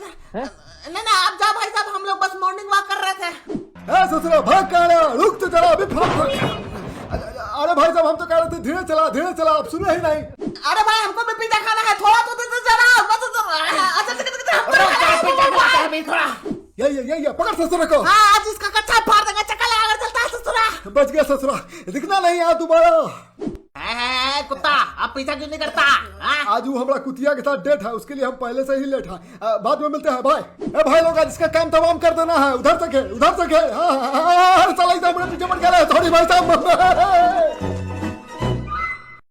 नहीं नहीं आप जाओ भाई साहब, हम लोग बस मॉर्निंग वॉक कर रहे थे। ससुरा भाग कहाँ रहा? रुक तो जरा, अभी अरे भाई साहब हम तो कह रहे थे धीरे चला, आप सुने ही नहीं। अरे भाई हमको भी पिज्जा खाना है, थोड़ा तो दे जरा ये पकड़ ससुरा को। हाँ आज इसका कच्चा फाड़ देंगे, चक्कर लगा कर चलता है ससुरा। बच गया ससुरा, दिखना नहीं यार दोबारा। कुत्ता अब पीछा क्यों नहीं करता? आज वो हमारा कुतिया के साथ डेट है, उसके लिए हम पहले से ही लेट है। बाद में मिलते हैं भाई। भाई लोग आज इसका काम तमाम कर देना है, उधर तक है। चला पीछे पड़ गया, सॉरी भाई साहब।